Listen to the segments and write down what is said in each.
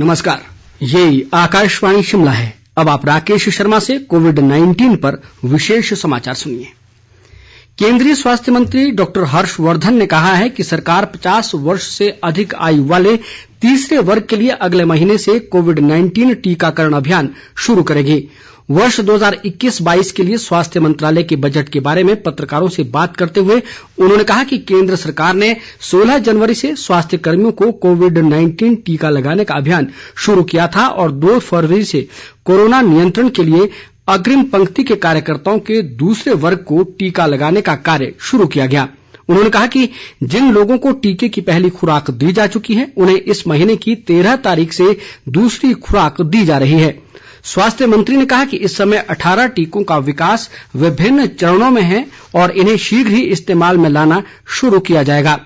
नमस्कार, ये आकाशवाणी शिमला है। अब आप राकेश शर्मा से कोविड-19 पर विशेष समाचार सुनिए। केंद्रीय स्वास्थ्य मंत्री डॉक्टर हर्षवर्धन ने कहा है कि सरकार 50 वर्ष से अधिक आयु वाले तीसरे वर्ग के लिए अगले महीने से कोविड-19 टीकाकरण अभियान शुरू करेगी। वर्ष 2021-22 के लिए स्वास्थ्य मंत्रालय के बजट के बारे में पत्रकारों से बात करते हुए उन्होंने कहा कि केंद्र सरकार ने 16 जनवरी से स्वास्थ्य कर्मियों को कोविड-19 टीका लगाने का अभियान शुरू किया था और 2 फरवरी से कोरोना नियंत्रण के लिए अग्रिम पंक्ति के कार्यकर्ताओं के दूसरे वर्ग को टीका लगाने का कार्य शुरू किया गया। उन्होंने कहा कि जिन लोगों को टीके की पहली खुराक दी जा चुकी है उन्हें इस महीने की 13 तारीख से दूसरी खुराक दी जा रही है। स्वास्थ्य मंत्री ने कहा कि इस समय 18 टीकों का विकास विभिन्न चरणों में है और इन्हें शीघ्र ही इस्तेमाल में लाना शुरू किया जाएगा।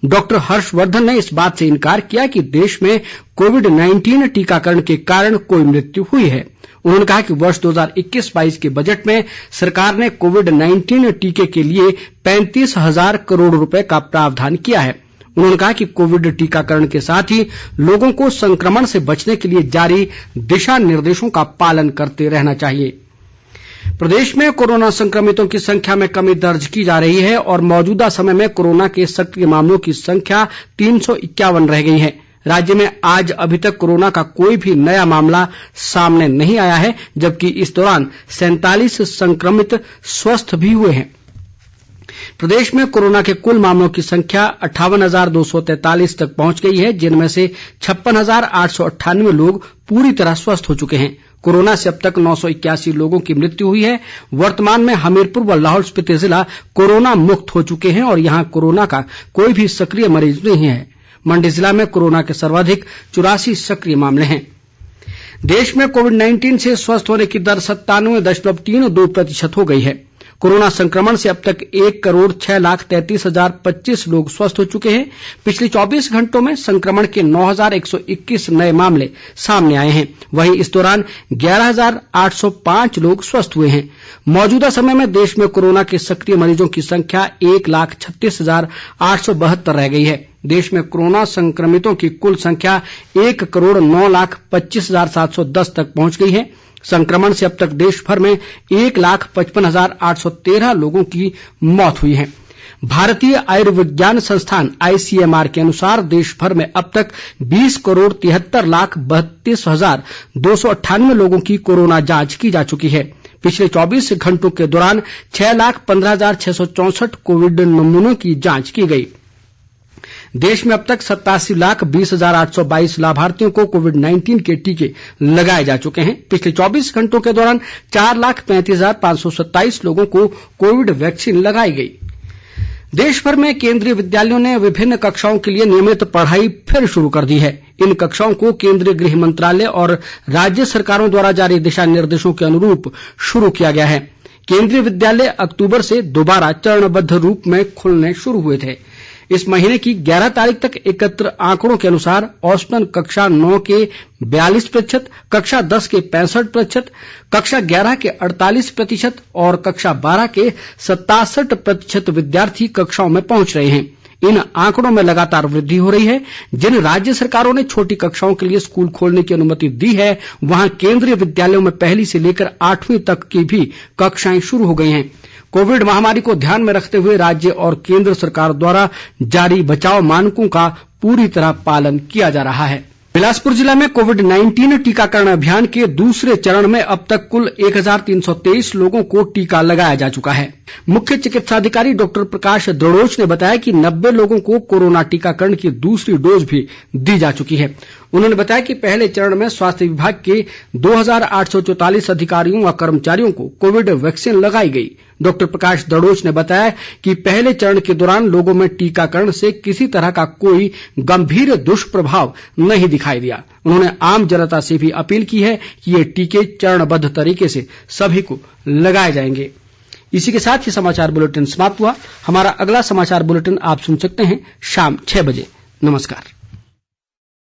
डॉक्टर हर्षवर्धन ने इस बात से इनकार किया कि देश में कोविड-19 टीकाकरण के कारण कोई मृत्यु हुई है। उन्होंने कहा कि वर्ष 2021-22 के बजट में सरकार ने कोविड-19 टीके के लिए 35,000 करोड़ रुपए का प्रावधान किया है। उन्होंने कहा कि कोविड टीकाकरण के साथ ही लोगों को संक्रमण से बचने के लिए जारी दिशा निर्देशों का पालन करते रहना चाहिए। प्रदेश में कोरोना संक्रमितों की संख्या में कमी दर्ज की जा रही है और मौजूदा समय में कोरोना के सक्रिय मामलों की संख्या 351 रह गई है। राज्य में आज अभी तक कोरोना का कोई भी नया मामला सामने नहीं आया है, जबकि इस दौरान 47 संक्रमित स्वस्थ भी हुए हैं। प्रदेश में कोरोना के कुल मामलों की संख्या 58,243 तक पहुंच गई है, जिनमें से 56,898 लोग पूरी तरह स्वस्थ हो चुके हैं। कोरोना से अब तक 981 लोगों की मृत्यु हुई है। वर्तमान में हमीरपुर व लाहौल स्पीति जिला कोरोना मुक्त हो चुके हैं और यहाँ कोरोना का कोई भी सक्रिय मरीज नहीं है। मंडी जिला में कोरोना के सर्वाधिक 84 सक्रिय मामले हैं। देश में कोविड-19 से स्वस्थ होने की दर 97.32% हो गई है। कोरोना संक्रमण से अब तक 1,06,33,025 लोग स्वस्थ हो चुके हैं। पिछले 24 घंटों में संक्रमण के 9,121 नए मामले सामने आए हैं। वहीं इस दौरान 11,805 लोग स्वस्थ हुए हैं। मौजूदा समय में देश में कोरोना के सक्रिय मरीजों की संख्या 1,36,872 रह गई है। देश में कोरोना संक्रमितों की कुल संख्या 1,09,25,710 तक पहुंच गई है। संक्रमण से अब तक देश भर में 1,55,813 लोगों की मौत हुई है। भारतीय आयुर्विज्ञान संस्थान ICMR के अनुसार देश भर में अब तक 20,73,32,298 लोगों की कोरोना जांच की जा चुकी है। पिछले 24 घंटों के दौरान 6,15,664 कोविड नमूनों की जांच की गई। देश में अब तक 87,20,822 लाभार्थियों को कोविड-19 के टीके लगाए जा चुके हैं। पिछले 24 घंटों के दौरान 4,35,527 लोगों को कोविड वैक्सीन लगाई गई। देश भर में केंद्रीय विद्यालयों ने विभिन्न कक्षाओं के लिए नियमित पढ़ाई फिर शुरू कर दी है। इन कक्षाओं को केंद्रीय गृह मंत्रालय और राज्य सरकारों द्वारा जारी दिशा निर्देशों के अनुरूप शुरू किया गया है। केंद्रीय विद्यालय अक्टूबर से दोबारा चरणबद्ध रूप में खुलने शुरू हुए थे। इस महीने की 11 तारीख तक एकत्र आंकड़ों के अनुसार औसतन कक्षा 9 के 42%, कक्षा 10 के 65%, कक्षा 11 के 48% और कक्षा 12 के 67% विद्यार्थी कक्षाओं में पहुंच रहे हैं। इन आंकड़ों में लगातार वृद्धि हो रही है। जिन राज्य सरकारों ने छोटी कक्षाओं के लिए स्कूल खोलने की अनुमति दी है, वहां केंद्रीय विद्यालयों में पहली से लेकर 8वीं तक की भी कक्षाएं शुरू हो गई हैं। कोविड महामारी को ध्यान में रखते हुए राज्य और केंद्र सरकार द्वारा जारी बचाव मानकों का पूरी तरह पालन किया जा रहा है। बिलासपुर जिला में कोविड-19 टीकाकरण अभियान के दूसरे चरण में अब तक कुल 1,323 लोगों को टीका लगाया जा चुका है। मुख्य चिकित्सा अधिकारी डॉक्टर प्रकाश दड़ोच ने बताया कि 90 लोगों को कोरोना टीकाकरण की दूसरी डोज भी दी जा चुकी है। उन्होंने बताया कि पहले चरण में स्वास्थ्य विभाग के 2,844 अधिकारियों व कर्मचारियों को कोविड वैक्सीन लगाई गई। डॉक्टर प्रकाश दड़ोच ने बताया कि पहले चरण के दौरान लोगों में टीकाकरण से किसी तरह का कोई गंभीर दुष्प्रभाव नहीं दिखाई दिया। उन्होंने आम जनता से भी अपील की है कि ये टीके चरणबद्ध तरीके से सभी को लगाए जाएंगे। इसी के साथ ही समाचार बुलेटिन समाप्त हुआ। हमारा अगला समाचार बुलेटिन आप सुन सकते हैं शाम 6 बजे। नमस्कार।